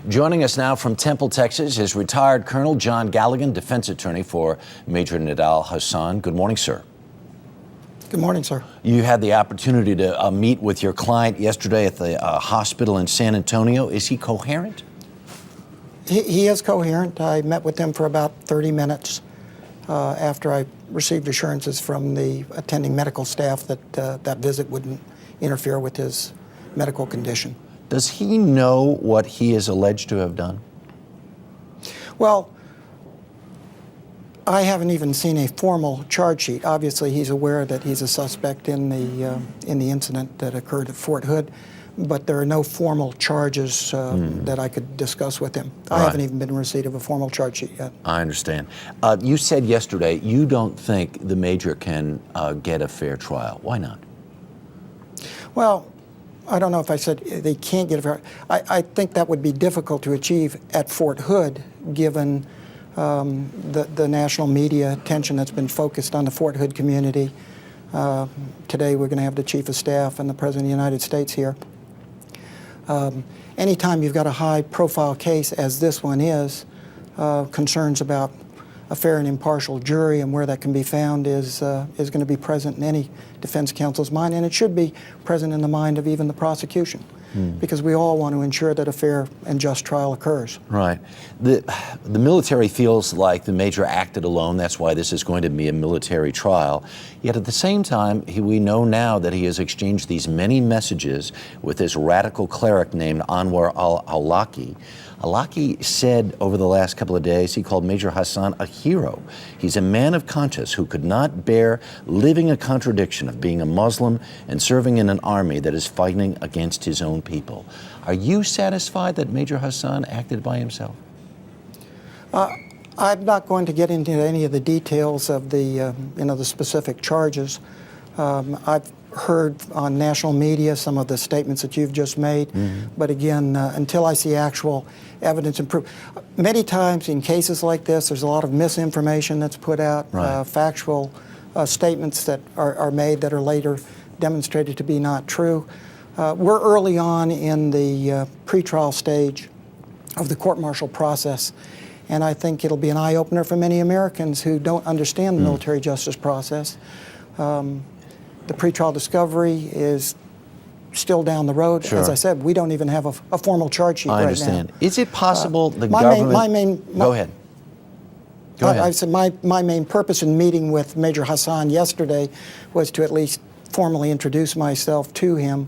Joining us now from Temple, Texas, is retired Colonel John Galligan, defense attorney for Major Nidal Hasan. Good morning, sir. Good morning, sir. You had the opportunity to meet with your client yesterday at the hospital in San Antonio. Is he coherent? He is coherent. I met with him for about 30 minutes after I received assurances from the attending medical staff that that visit wouldn't interfere with his medical condition. Does he know what he is alleged to have done? Well, I haven't even seen a formal charge sheet. Obviously, he's aware that he's a suspect in the incident that occurred at Fort Hood, but there are no formal charges that I could discuss with him. I haven't even been in receipt of a formal charge sheet yet. I understand. You said yesterday you don't think the major can get a fair trial. Why not? Well, I don't know if I said they can't get a fair. I think that would be difficult to achieve at Fort Hood, given the national media attention that's been focused on the Fort Hood community. Today we're going to have the Chief of Staff and the President of the United States here. Anytime you've got a high-profile case, as this one is, concerns about a fair and impartial jury and where that can be found is going to be present in any defense counsel's mind, and it should be present in the mind of even the prosecution, because we all want to ensure that a fair and just trial occurs. Right. The military feels like the major acted alone. That's why this is going to be a military trial. Yet at the same time, we know now that he has exchanged these many messages with this radical cleric named Anwar al-Awlaki. Awlaki said over the last couple of days he called Major Hasan a hero. He's a man of conscience who could not bear living a contradiction of being a Muslim and serving in an army that is fighting against his own people. Are you satisfied that Major Hasan acted by himself? I'm not going to get into any of the details of the the specific charges. I've heard on national media some of the statements that you've just made, but again, until I see actual evidence and proof. Many times in cases like this, there's a lot of misinformation that's put out, factual statements that are made that are later demonstrated to be not true. We're early on in the pretrial stage of the court-martial process, and I think it'll be an eye-opener for many Americans who don't understand the military justice process. The pretrial discovery is still down the road. Sure. As I said, we don't even have a formal charge sheet right now. I understand. Is it possible the government... Go ahead. Go ahead. I said my main purpose in meeting with Major Hasan yesterday was to at least formally introduce myself to him,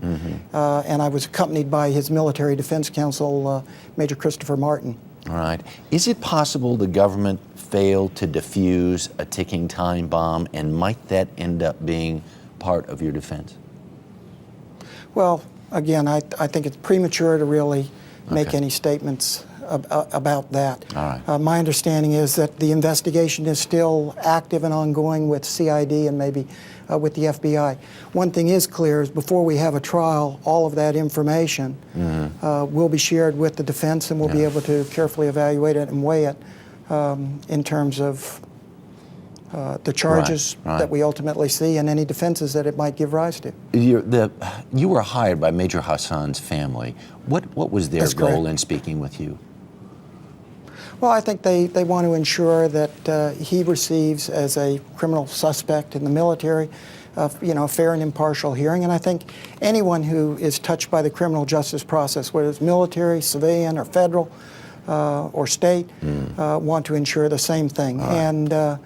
and I was accompanied by his military defense counsel, Major Christopher Martin. All right. Is it possible the government failed to defuse a ticking time bomb, and might that end up being part of your defense? Well, again, I think it's premature to really make any statements about that. All right. My understanding is that the investigation is still active and ongoing with CID and maybe with the FBI. One thing is clear is before we have a trial, all of that information will be shared with the defense, and we'll be able to carefully evaluate it and weigh it in terms of the charges that we ultimately see and any defenses that it might give rise to. You were hired by Major Hasan's family. What was their goal in speaking with you? Well, I think they want to ensure that he receives, as a criminal suspect in the military, a fair and impartial hearing. And I think anyone who is touched by the criminal justice process, whether it's military, civilian, or federal, or state, want to ensure the same thing. And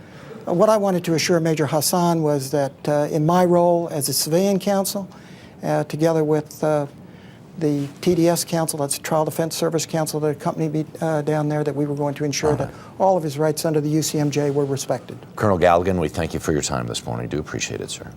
what I wanted to assure Major Hasan was that in my role as a civilian counsel, together with the TDS counsel, that's Trial Defense Service counsel that accompanied me down there, that we were going to ensure that all of his rights under the UCMJ were respected. Colonel Galligan, we thank you for your time this morning. Do appreciate it, sir.